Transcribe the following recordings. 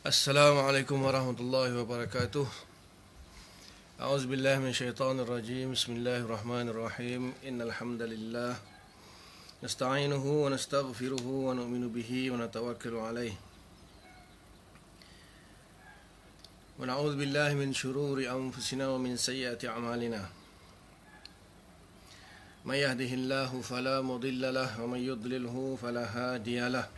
Assalamualaikum warahmatullahi wabarakatuh. A'udzu billahi minasyaitonir rajim. Bismillahirrahmanirrahim. Innal hamdalillah nasta'inuhu wa nastaghfiruhu wa nu'minu bihi wa natawakkalu alayh. Wa na'udzu billahi min shururi anfusina wa min sayyiati a'malina. May yahdihillahu fala mudilla lahu wa may yudlilhu fala hadiya lahu.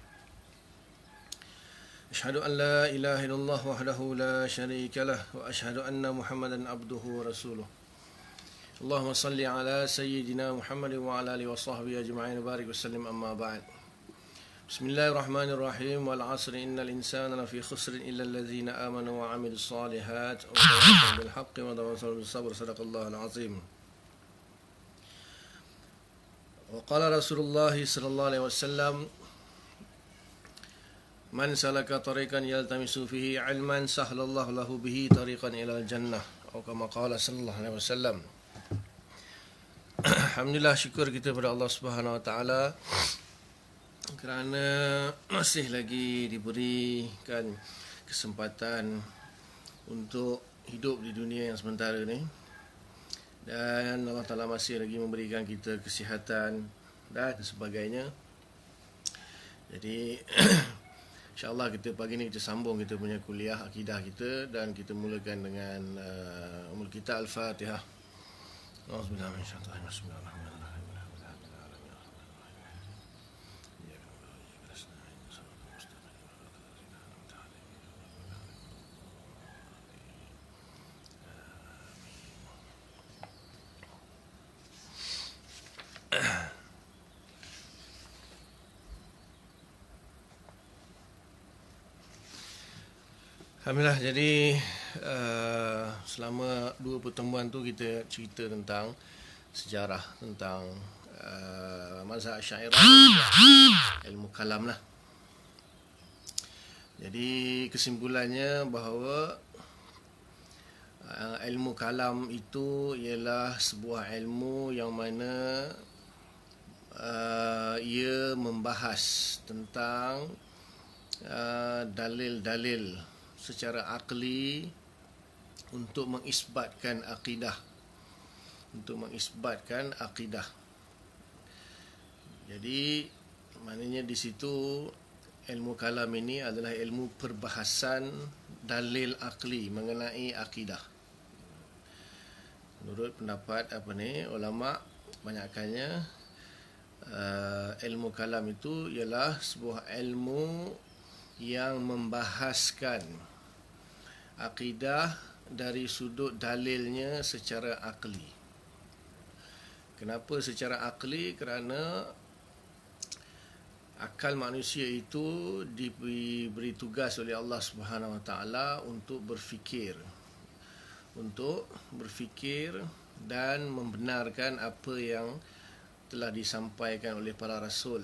أشهد أن لا إله إلا الله وحده لا شريك له وأشهد أن محمدا عبده ورسوله اللهم صل على سيدنا محمد وعلى آله وصحبه أجمعين وبارك وسلم أما بعد بسم الله الرحمن الرحيم والعصر إن الإنسان لفي خسر إلا الذين آمنوا وعملوا الصالحات وتواصوا بالحق وتواصوا بالصبر صدق الله العظيم وقال رسول الله صلى الله عليه وسلم Man salaka tariqan yaltamisu fihi ilman sahhalallahu lahu bihi tariqan ilal jannah atau kama qala sallallahu alaihi wasallam. Alhamdulillah, syukur kita kepada Allah Subhanahu wa taala kerana masih lagi diberikan kesempatan untuk hidup di dunia yang sementara ni, dan Allah Taala masih lagi memberikan kita kesihatan dan sebagainya. Jadi InsyaAllah kita pagi ni kita sambung kita punya kuliah akidah kita, dan kita mulakan dengan umul kita Al-Fatihah. Auzubillahi minasyaitonir rajim. Alhamdulillah, jadi selama dua pertemuan tu kita cerita tentang sejarah tentang mazhab Asy'ariyah, ilmu kalam lah. Jadi kesimpulannya bahawa ilmu kalam itu ialah sebuah ilmu yang mana ia membahas tentang dalil-dalil secara akli untuk mengisbatkan akidah, Jadi maknanya di situ ilmu kalam ini adalah ilmu perbahasan dalil akli mengenai akidah. Menurut pendapat ulama, banyakkannya ilmu kalam itu ialah sebuah ilmu yang membahaskan akidah dari sudut dalilnya secara akli. Kenapa secara akli? Kerana akal manusia itu diberi tugas oleh Allah Subhanahu Wa Taala untuk berfikir dan membenarkan apa yang telah disampaikan oleh para rasul.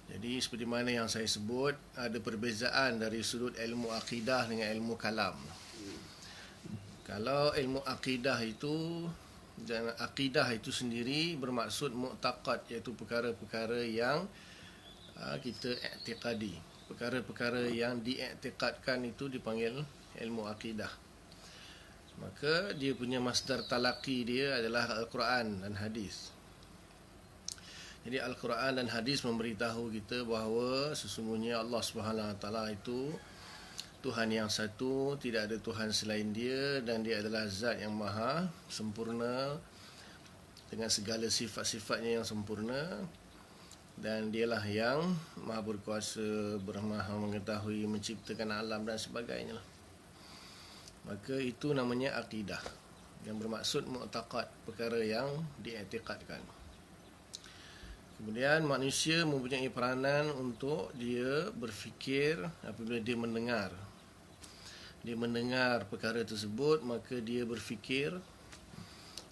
Jadi seperti mana yang saya sebut, ada perbezaan dari sudut ilmu akidah dengan ilmu kalam. Kalau ilmu akidah itu, dan akidah itu sendiri bermaksud mu'taqad, iaitu perkara-perkara yang kita i'tiqadi. Perkara-perkara yang diiktikadkan itu dipanggil ilmu akidah. Maka dia punya masdar talaqi dia adalah Al-Quran dan hadis. Jadi Al-Quran dan hadis memberitahu kita bahawa sesungguhnya Allah Subhanahu Wa Taala itu Tuhan yang satu, tidak ada Tuhan selain Dia, dan Dia adalah Zat yang maha sempurna dengan segala sifat-sifatnya yang sempurna, dan Dialah yang maha berkuasa, maha mengetahui, menciptakan alam dan sebagainya. Maka itu namanya akidah, yang bermaksud mu'taqad, perkara yang diiktikadkan. Kemudian manusia mempunyai peranan untuk dia berfikir apabila dia mendengar. Dia mendengar perkara tersebut, maka dia berfikir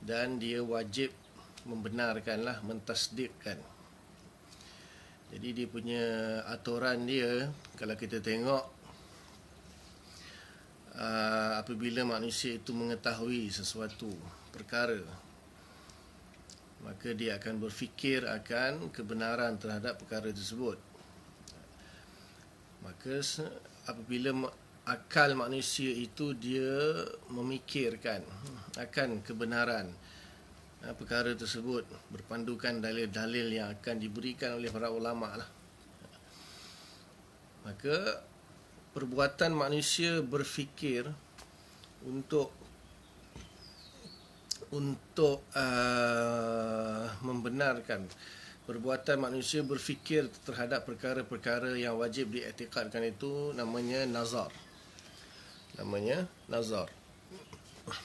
dan dia wajib membenarkanlah, mentasdikkan. Jadi dia punya aturan dia, kalau kita tengok apabila manusia itu mengetahui sesuatu perkara, maka dia akan berfikir akan kebenaran terhadap perkara tersebut. Maka apabila akal manusia itu dia memikirkan akan kebenaran perkara tersebut berpandukan dalil-dalil yang akan diberikan oleh para ulama lah, maka perbuatan manusia berfikir untuk membenarkan perbuatan manusia berfikir terhadap perkara-perkara yang wajib diiktikadkan itu namanya nazar. Namanya nazar.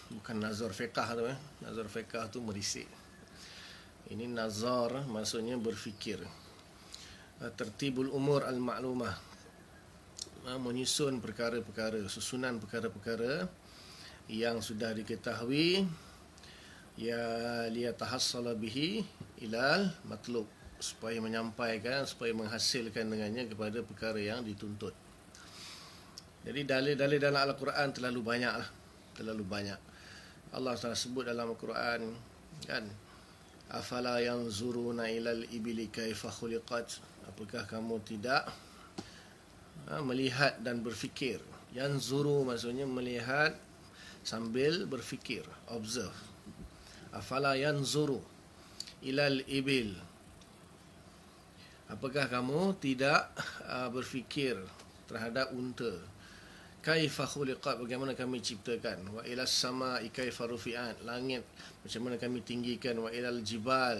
Bukan nazar fiqah tu. Nazar fiqah tu merisik. Ini nazar maksudnya berfikir. Tertibul umur al-ma'lumah, menyusun perkara-perkara, susunan perkara-perkara yang sudah diketahui, ya liyatahassala bihi ilal matlub, supaya menyampaikan, supaya menghasilkan dengannya kepada perkara yang dituntut. Jadi dalil-dalil dalam Al-Quran terlalu banyak lah, terlalu banyak. Allah telah sebut dalam Al-Quran kan, afala yanzuruna ilal ibili kaifa khuliqat, apakah kamu tidak melihat dan berfikir. Yanzuru maksudnya melihat sambil berfikir, observe. Afala yanzuru ilal ibil, apakah kamu tidak berfikir terhadap unta. Kaifa khuliqat, bagaimana kami ciptakan. Wa ilas sama'i kaifa rufi'at, langit macam mana kami tinggikan. Wa ilal jibal,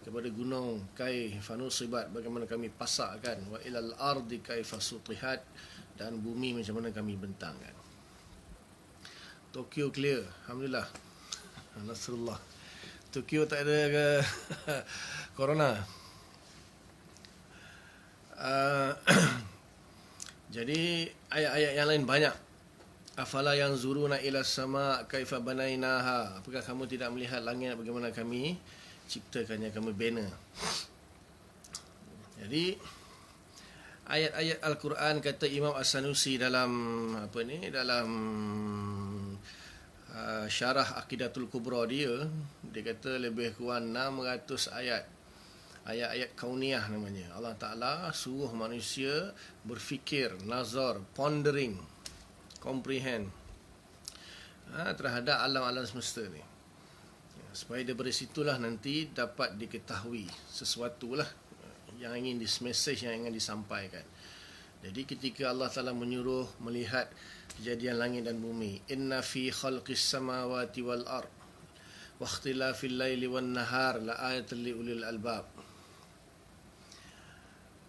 kepada gunung, kaifa nusibat, bagaimana kami pasakkan. Wa ilal ardi kaifa sutihat, dan bumi macam mana kami bentangkan. Tokyo clear, alhamdulillah. Nasrullah. Tokyo tak ada ke corona. Jadi ayat-ayat yang lain banyak. Afala yanzuruna ila sama kaifa banainaha, apakah kamu tidak melihat langit bagaimana kami ciptakannya, kami bina. Jadi ayat-ayat Al-Quran, kata Imam As-Sanusi dalam dalam syarah Aqidatul Kubra dia kata lebih kurang 600 ayat. Ayat-ayat kauniyah namanya. Allah Ta'ala suruh manusia berfikir, nazar, pondering, comprehend terhadap alam-alam semesta ni, supaya daripada situlah nanti dapat diketahui sesuatu lah yang ingin message yang ingin disampaikan. Jadi ketika Allah Ta'ala menyuruh melihat kejadian langit dan bumi, inna fi khalqis samawati wal ard wa ikhtilafil laili wan nahar la ayatul li ulil albab,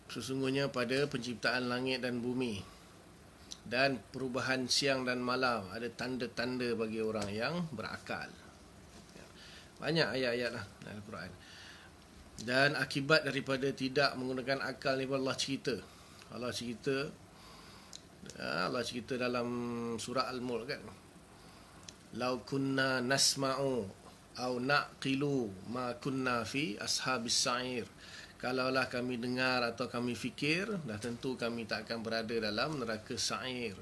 sesungguhnya pada penciptaan langit dan bumi dan perubahan siang dan malam ada tanda-tanda bagi orang yang berakal. Banyak ayat-ayat lah dalam Al-Quran. Dan akibat daripada tidak menggunakan akal ni Allah cerita. Allah cerita dalam surah Al-Mulk kan. Lau kunna nasma'u au naqilu ma kunna fi ashabis sa'ir. Kalaulah kami dengar atau kami fikir, dah tentu kami tak akan berada dalam neraka sa'ir.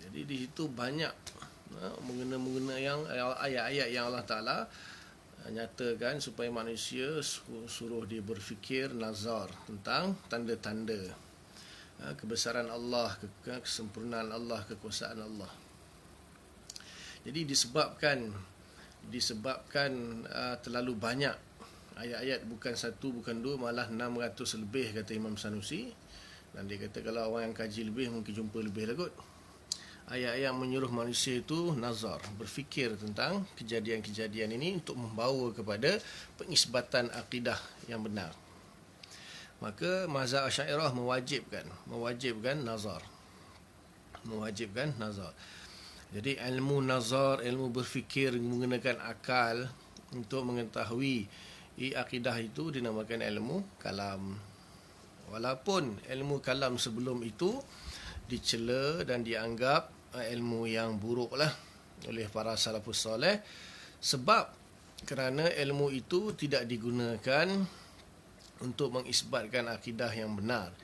Jadi di situ banyak mengena yang ayat-ayat yang Allah Ta'ala nyatakan supaya manusia suruh dia berfikir, nazar tentang tanda-tanda kebesaran Allah, kesempurnaan Allah, kekuasaan Allah. Jadi disebabkan terlalu banyak ayat-ayat, bukan satu, bukan dua, malah 600 lebih kata Imam Sanusi. Dan dia kata kalau orang yang kaji lebih mungkin jumpa lebih lah kot. Ayat-ayat menyuruh manusia itu nazar, berfikir tentang kejadian-kejadian ini untuk membawa kepada pengisbatan akidah yang benar. Maka mazhab Asy'ariyah mewajibkan nazar. Jadi ilmu nazar, ilmu berfikir menggunakan akal untuk mengetahui akidah itu dinamakan ilmu kalam. Walaupun ilmu kalam sebelum itu dicela dan dianggap ilmu yang buruk lah oleh para salafus soleh, sebab kerana ilmu itu tidak digunakan untuk mengisbatkan akidah yang benar.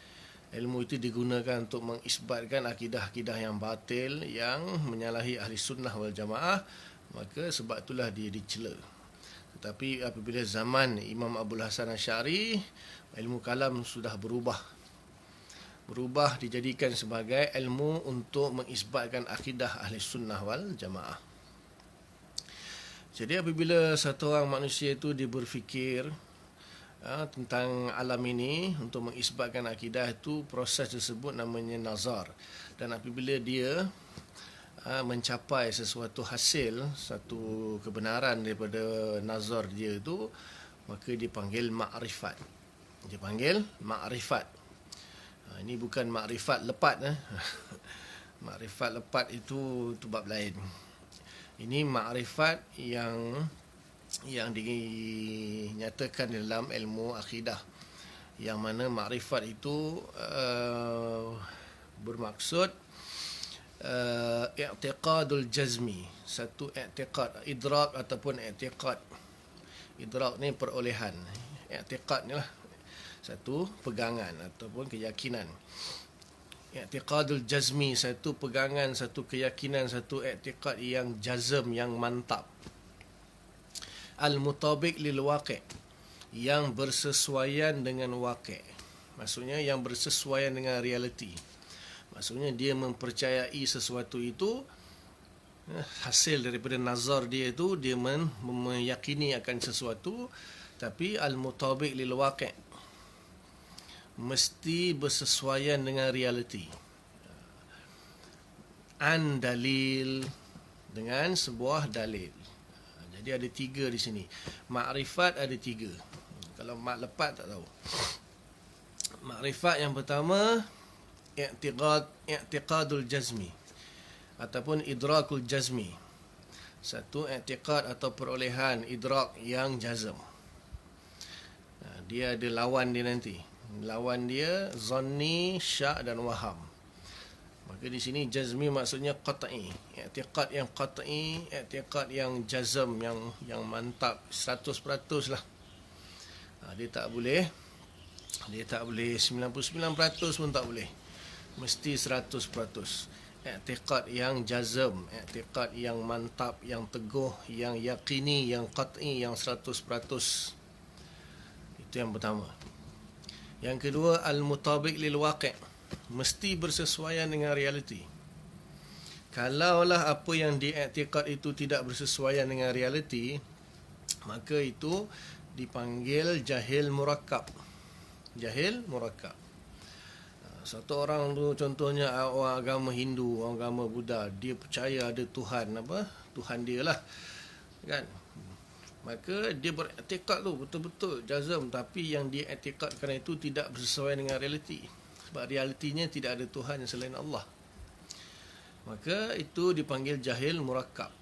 Ilmu itu digunakan untuk mengisbatkan akidah-akidah yang batil, yang menyalahi ahli sunnah wal jamaah, maka sebab itulah dia dicela. Tetapi apabila zaman Imam Abul Hasan Asy'ari, ilmu kalam sudah berubah. berubah dijadikan sebagai ilmu untuk mengisbatkan akidah ahli sunnah wal jamaah. Jadi apabila satu orang manusia itu dia berfikir tentang alam ini untuk mengisbatkan akidah, itu proses tersebut namanya nazar. Dan apabila dia mencapai sesuatu hasil, satu kebenaran daripada nazar dia itu, maka dipanggil ma'rifat. Dipanggil ma'rifat. Ini bukan makrifat lepat. Makrifat lepat itu bab lain. Ini makrifat yang dinyatakan dalam ilmu akidah, yang mana makrifat itu bermaksud i'tiqadul jazmi, satu i'tiqad, idrak ataupun i'tiqad. Idrak ni perolehan, i'tiqad ni lah satu pegangan ataupun keyakinan. I'tiqadul jazmi, satu pegangan, satu keyakinan, satu i'tiqad yang jazm, yang mantap. Al-mutabiq lil waqi', yang bersesuaian dengan waqi', maksudnya yang bersesuaian dengan realiti. Maksudnya dia mempercayai sesuatu itu, hasil daripada nazar dia itu, dia meyakini akan sesuatu, tapi al-mutabiq lil waqi', mesti bersesuaian dengan realiti. An dalil, dengan sebuah dalil. Jadi ada tiga di sini. Makrifat ada tiga. Kalau mak lepat tak tahu. Makrifat yang pertama, i'tiqadul jazmi ataupun idrakul jazmi. Satu i'tiqad atau perolehan idrak yang jazm. Dia ada lawan dia nanti. Lawan dia zanni, syak dan waham. Maka di sini jazmi maksudnya qat'i, i'tiqad yang qat'i, i'tiqad yang jazm, yang mantap 100% lah. Dia tak boleh 99% pun tak boleh. Mesti 100%. I'tiqad yang jazm, i'tiqad yang mantap, yang teguh, yang yakini, yang qat'i, yang 100%. Itu yang pertama. Yang kedua, al-mutabiq lil waqi', mesti bersesuaian dengan realiti. Kalaulah apa yang diiktikad itu tidak bersesuaian dengan realiti, maka itu dipanggil jahil murakkab. Jahil murakkab. Satu orang tu contohnya orang agama Hindu, orang agama Buddha, dia percaya ada Tuhan, Tuhan dia lah. Kan? Maka dia beriktikad tu betul-betul jazm, tapi yang dia iktikadkan itu tidak bersesuaian dengan realiti. Sebab realitinya tidak ada Tuhan selain Allah. Maka itu dipanggil jahil murakkab.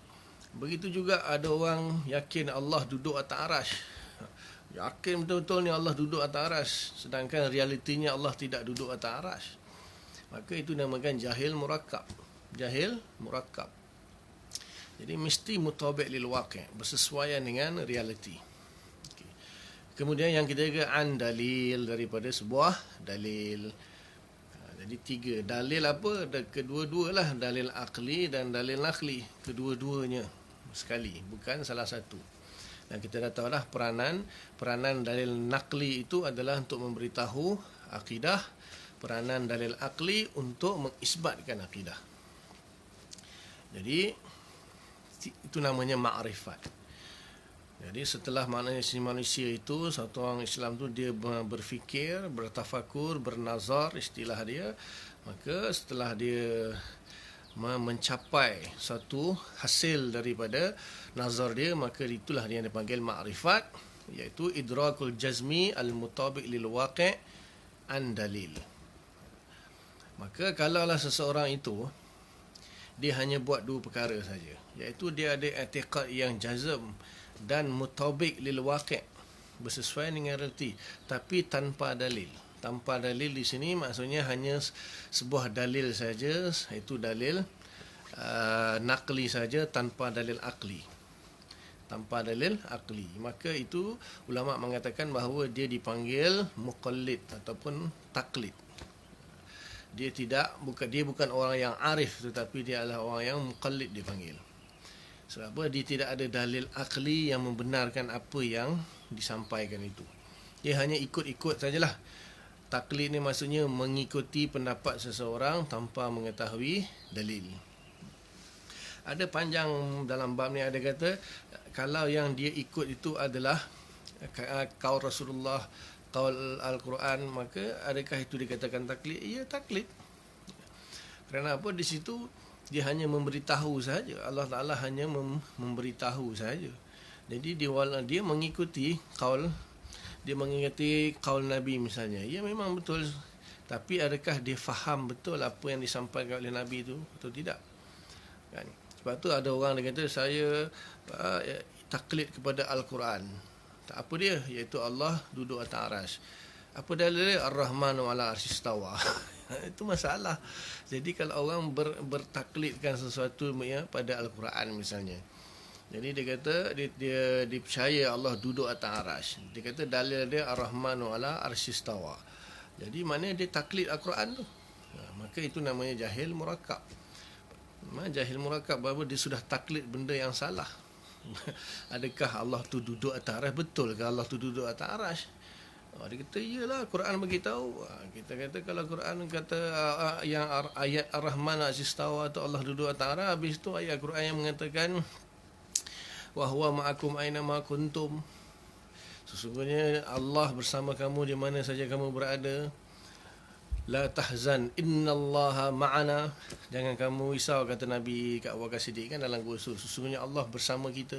Begitu juga ada orang yakin Allah duduk atas arasy. Yakin betul-betul ni Allah duduk atas arasy, sedangkan realitinya Allah tidak duduk atas arasy. Maka itu dinamakan jahil murakkab. Jahil murakkab. Jadi mesti mutabiq lil waqi', bersesuaian dengan realiti. Okay. Kemudian yang ketiga, an dalil, daripada sebuah dalil. Jadi tiga. Dalil apa? Kedua-dualah, dalil akli dan dalil nakli. Kedua-duanya sekali, bukan salah satu. Dan kita dah tahu dah peranan dalil nakli itu adalah untuk memberitahu akidah. Peranan dalil akli untuk mengisbatkan akidah. Jadi itu namanya ma'rifat. Jadi setelah manusia itu, satu orang Islam tu dia berfikir, bertafakur, bernazar, istilah dia, maka setelah dia mencapai satu hasil daripada nazar dia, maka itulah dia yang dipanggil ma'rifat, iaitu idrakul jazmi al-mutabiq lil waqi' an dalil. Maka kalaulah seseorang itu dia hanya buat dua perkara saja, iaitu dia ada i'tiqad yang jazm dan mutabiq lil waqi', bersesuaian dengan realiti, tapi tanpa dalil. Tanpa dalil di sini maksudnya hanya sebuah dalil saja, iaitu dalil nakli saja, tanpa dalil akli. Tanpa dalil akli. Maka itu ulama mengatakan bahawa dia dipanggil muqallid ataupun taklid. Dia bukan orang yang arif, tetapi dia adalah orang yang muqallid dipanggil. Sebab apa? Dia tidak ada dalil akli yang membenarkan apa yang disampaikan itu. Dia hanya ikut-ikut sajalah. Taklid ni maksudnya mengikuti pendapat seseorang tanpa mengetahui dalil. Ada panjang dalam bab ni, ada kata kalau yang dia ikut itu adalah qaul Rasulullah, qaul Al-Quran, maka adakah itu dikatakan taklid? Ya, taklid. Kerana apa? Di situ dia hanya memberitahu saja. Allah Ta'ala hanya memberitahu saja. Jadi dia mengikuti qaul, dia mengikuti qaul Nabi misalnya. Ya, memang betul. Tapi adakah dia faham betul apa yang disampaikan oleh Nabi itu atau tidak? Kan? Sebab tu ada orang dia kata saya taklid kepada Al-Quran. Tak apa dia, iaitu Allah duduk atas aras. Apa dalil dia? Ar-Rahmanu ala arsyistawa. Itu masalah. Jadi kalau orang bertaklidkan sesuatu ya, pada Al-Quran misalnya. Jadi dia kata dia percaya Allah duduk atas aras. Dia kata dalil dia Ar-Rahmanu ala arsyistawa. Jadi mana dia taklid Al-Quran tu? Maka itu namanya jahil murakkab. Jahil murakkab bahawa dia sudah taklid benda yang salah. Adakah Allah tu duduk atas aras? Betul ke Allah tu duduk atas aras? Dia kata iyalah, Quran beritahu. Kita kata kalau Quran kata yang ayat Ar-Rahman Al-Istawa tu Allah duduk atas aras, habis tu ayat Quran yang mengatakan wa huwa ma'akum aina ma kuntum. Sesungguhnya Allah bersama kamu di mana saja kamu berada. La tahzan innallaha ma'ana. Jangan kamu risau, kata Nabi kat Abu Bakar Siddiq kan dalam Ghusl. Sesungguhnya Allah bersama kita.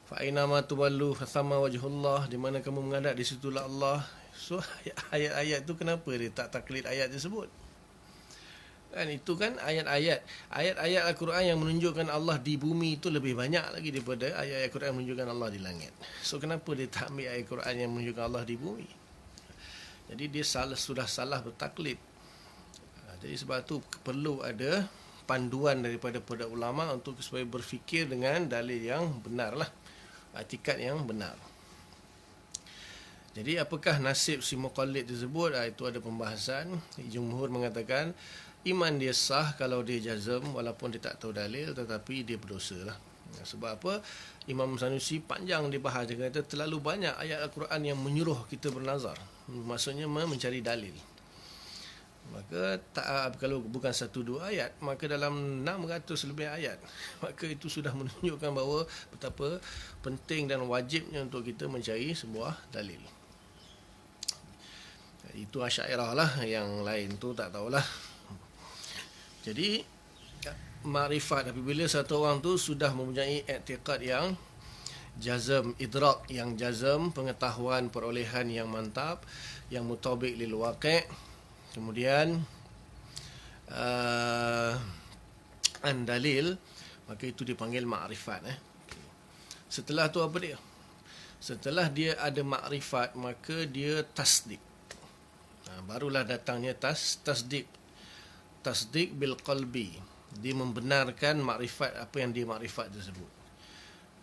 Fa aina ma tuwallu fa thamma wajhullah. Di mana kamu menghadap di situlah Allah. So ayat-ayat tu kenapa dia tak taklid ayat tersebut? Kan itu kan ayat-ayat Al-Quran yang menunjukkan Allah di bumi itu lebih banyak lagi daripada ayat-ayat Al-Quran yang menunjukkan Allah di langit. So kenapa dia tak ambil ayat Al-Quran yang menunjukkan Allah di bumi? Jadi dia sudah salah bertaklid. Jadi sebab tu perlu ada panduan daripada ulama untuk supaya berfikir dengan dalil yang benar lah, i'tikad yang benar. Jadi apakah nasib si muqallid tersebut? Itu ada pembahasan. Jumhur mengatakan iman dia sah kalau dia jazm walaupun dia tak tahu dalil, tetapi dia berdosa lah. Sebab apa? Imam Sanusi panjang dibahas. Dia kata terlalu banyak ayat Al-Quran yang menyuruh kita bernazar. Maksudnya mencari dalil. Maka kalau bukan satu dua ayat, maka dalam 600 lebih ayat. Maka itu sudah menunjukkan bahawa betapa penting dan wajibnya untuk kita mencari sebuah dalil. Itu Asy'ariyah lah, yang lain tu tak tahulah. Jadi makrifat, apabila satu orang tu sudah mempunyai i'tiqad yang jazm, idrak yang jazm, pengetahuan perolehan yang mantap, yang mutabik lil waqi', kemudian an dalil, maka itu dipanggil makrifat. Setelah tu apa dia? Setelah dia ada makrifat, maka dia tasdik. Barulah datangnya tasdik bil qalbi. Dia membenarkan makrifat, apa yang dia makrifat tersebut.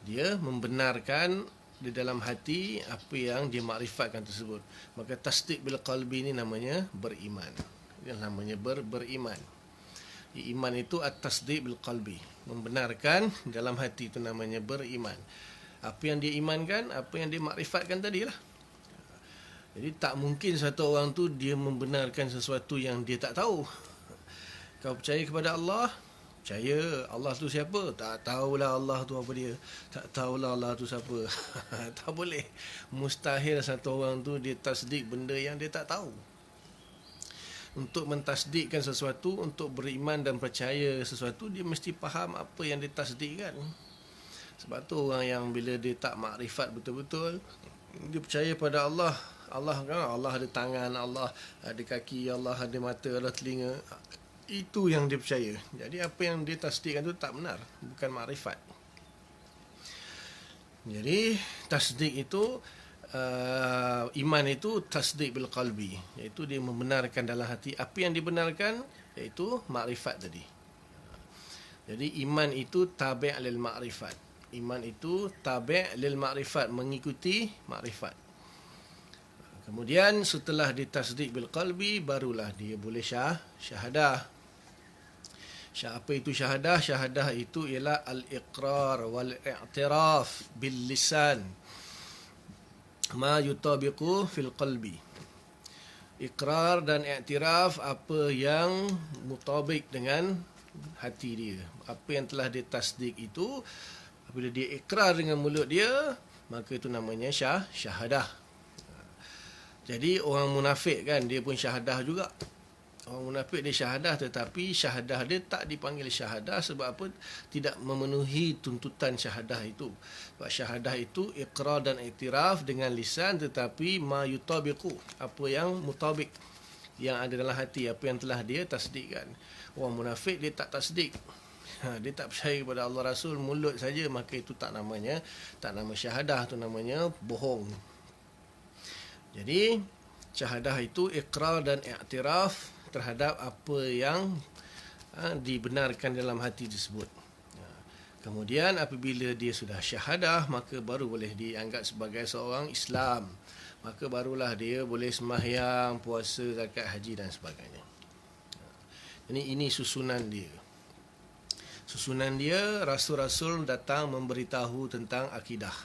Dia membenarkan di dalam hati apa yang dia makrifatkan tersebut. Maka tasdik bil qalbi ini namanya beriman. Ini namanya beriman. Iman itu at-tasdik bil qalbi. Membenarkan dalam hati, itu namanya beriman. Apa yang dia imankan, apa yang dia makrifatkan tadilah. Jadi tak mungkin satu orang tu dia membenarkan sesuatu yang dia tak tahu. Kau percaya kepada Allah? Percaya. Allah tu siapa? Tak tahulah Allah tu apa dia. Tak tahulah Allah tu siapa. Tak boleh. Mustahil satu orang tu dia tasdik benda yang dia tak tahu. Untuk mentasdikkan sesuatu, untuk beriman dan percaya sesuatu, dia mesti faham apa yang dia tasdikkan. Sebab tu orang yang bila dia tak makrifat betul-betul, dia percaya pada Allah. Allah kan, Allah ada tangan, Allah ada kaki, Allah ada mata, Allah telinga. Itu yang dia percaya. Jadi apa yang dia tasdikkan itu tak benar, bukan makrifat. Jadi tasdik itu iman itu tasdik bil qalbi, iaitu dia membenarkan dalam hati apa yang dibenarkan, iaitu makrifat tadi. Jadi iman itu tabi' lil makrifat. Iman itu tabi' lil makrifat, mengikuti makrifat. Kemudian setelah ditasdik bil qalbi, barulah dia boleh syahadah. Apa itu syahadah? Syahadah itu ialah al-iqrar wal-i'tiraf bil lisan ma yutabiqu fil qalbi. Ikrar dan iktiraf apa yang mutabik dengan hati dia. Apa yang telah dia tasdik itu, apabila dia ikrar dengan mulut dia, maka itu namanya syahadah. Jadi orang munafik kan, dia pun syahadah juga. Orang munafik dia syahadah, tetapi syahadah dia tak dipanggil syahadah sebab apa? Tidak memenuhi tuntutan syahadah itu. Sebab syahadah itu iqrar dan iktiraf dengan lisan, tetapi ma yutabiqu, apa yang mutabik, yang ada dalam hati, apa yang telah dia tasdikkan. Orang munafik dia tak tasdik. Dia tak percaya kepada Allah Rasul, mulut saja, maka itu tak nama syahadah, itu namanya bohong. Jadi syahadah itu iqrar dan iktiraf terhadap apa yang dibenarkan dalam hati tersebut. Kemudian apabila dia sudah syahadah, maka baru boleh dianggap sebagai seorang Islam. Maka barulah dia boleh sembahyang, puasa, zakat, haji dan sebagainya. Ini susunan dia. Susunan dia, rasul-rasul datang memberitahu tentang akidah.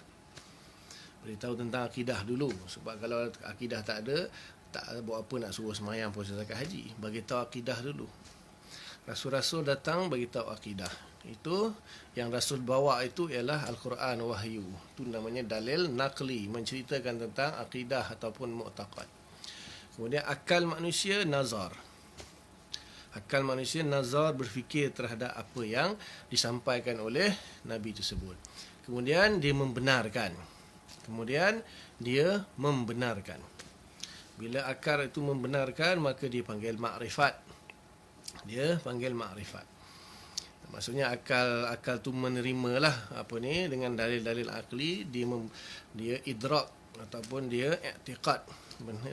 Beritahu tentang akidah dulu. Sebab kalau akidah tak ada, tak buat apa nak suruh sembahyang, puasa, zakat, haji. Bagi tahu akidah dulu. Rasul-rasul datang bagi tahu akidah. Itu yang Rasul bawa itu ialah Al-Quran, wahyu. Itu namanya dalil naqli, menceritakan tentang akidah ataupun mu'taqad. Kemudian akal manusia nazar. Akal manusia nazar, berfikir terhadap apa yang disampaikan oleh Nabi tersebut. Kemudian dia membenarkan. Bila akal itu membenarkan, maka dia panggil makrifat. Maksudnya akal tu menerimalah dengan dalil-dalil akli, dia idrak ataupun dia i'tiqad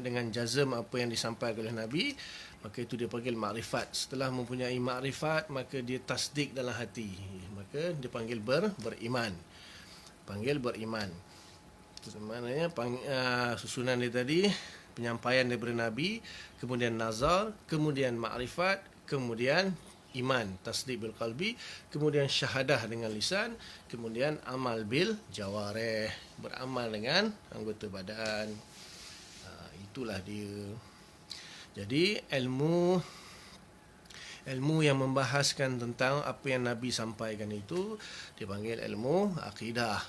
dengan jazm apa yang disampaikan oleh Nabi, maka itu dia panggil makrifat. Setelah mempunyai makrifat, maka dia tasdik dalam hati, maka dia panggil beriman. Itu maknanya susunan dia tadi, penyampaian daripada Nabi, kemudian nazar, kemudian makrifat, kemudian iman, tasdik bil qalbi, kemudian syahadah dengan lisan, kemudian amal bil jawarih, beramal dengan anggota badan. Itulah dia. Jadi ilmu yang membahaskan tentang apa yang Nabi sampaikan itu dipanggil ilmu akidah.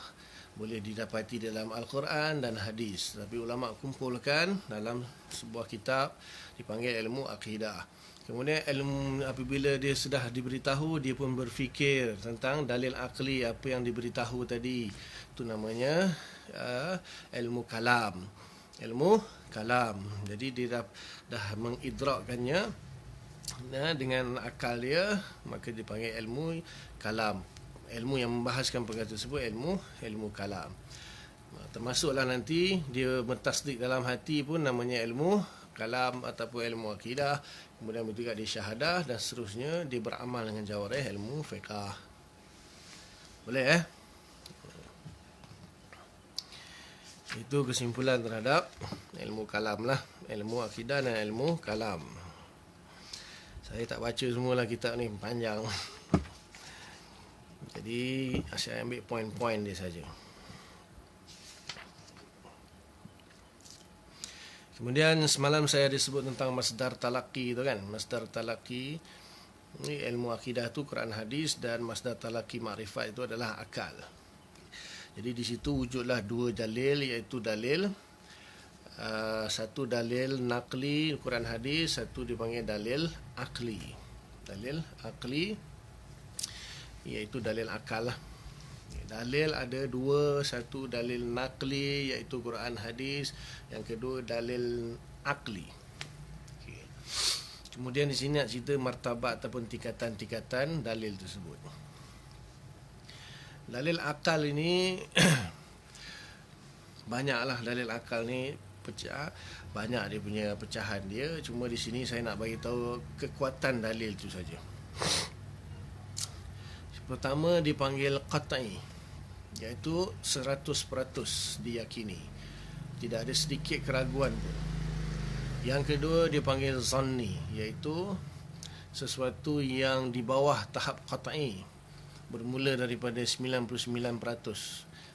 Boleh didapati dalam Al-Quran dan hadis, tapi ulama kumpulkan dalam sebuah kitab dipanggil ilmu akidah. Kemudian ilmu apabila dia sudah diberitahu, dia pun berfikir tentang dalil akli apa yang diberitahu tadi. Itu namanya ilmu kalam. Jadi dia dah mengidrakkannya dengan akal dia, maka dipanggil ilmu kalam. Ilmu yang membahaskan perkara tersebut ilmu kalam. Termasuklah nanti dia mentasdik dalam hati pun namanya ilmu kalam ataupun ilmu akidah. Kemudian juga dia syahadah dan seterusnya, dia beramal dengan jawarih, ilmu fiqah. Boleh Itu kesimpulan terhadap ilmu kalam lah. Ilmu akidah dan ilmu kalam. Saya tak baca semualah kitab ni, panjang. Jadi saya ambil poin-poin dia saja. Kemudian semalam saya disebut tentang masdar talaqi tu kan. Masdar talaqi ni ilmu akidah tu Quran hadis, dan masdar talaqi makrifat itu adalah akal. Jadi di situ wujudlah dua dalil, iaitu dalil satu dalil naqli Quran hadis, satu dipanggil dalil akli. Dalil akli iaitu dalil akal lah. Dalil ada dua, satu dalil naqli iaitu Quran hadis, yang kedua dalil akli. Okay. Kemudian di sini nak cerita martabat ataupun tingkatan-tingkatan dalil tersebut. Dalil akal ini banyaklah dalil akal ni pecah, banyak dia punya pecahan dia. Cuma di sini saya nak bagi tahu kekuatan dalil itu saja. Pertama dipanggil qat'i, iaitu 100% diyakini, tidak ada sedikit keraguan pun. Yang kedua dipanggil zanni, iaitu sesuatu yang di bawah tahap qat'i, bermula daripada 99%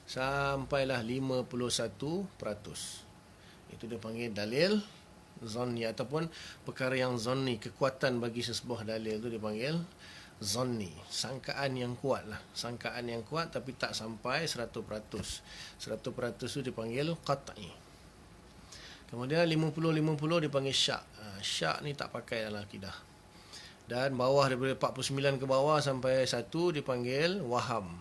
sampailah 51%. Itu dipanggil dalil Zanni, ataupun perkara yang zanni, kekuatan bagi sesebuah dalil tu dipanggil zanni. Sangkaan yang kuat lah. Sangkaan yang kuat tapi tak sampai 100%. 100% tu dipanggil qat'i. Kemudian 50-50 dipanggil syak. Syak ni tak pakai dalam akidah. Dan bawah daripada 49 ke bawah sampai 1 dipanggil waham.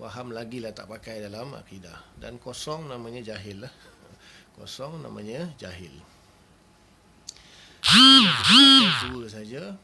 Waham lagi lah tak pakai dalam akidah. Dan kosong namanya jahil lah. Kosong namanya jahil. Dua saja.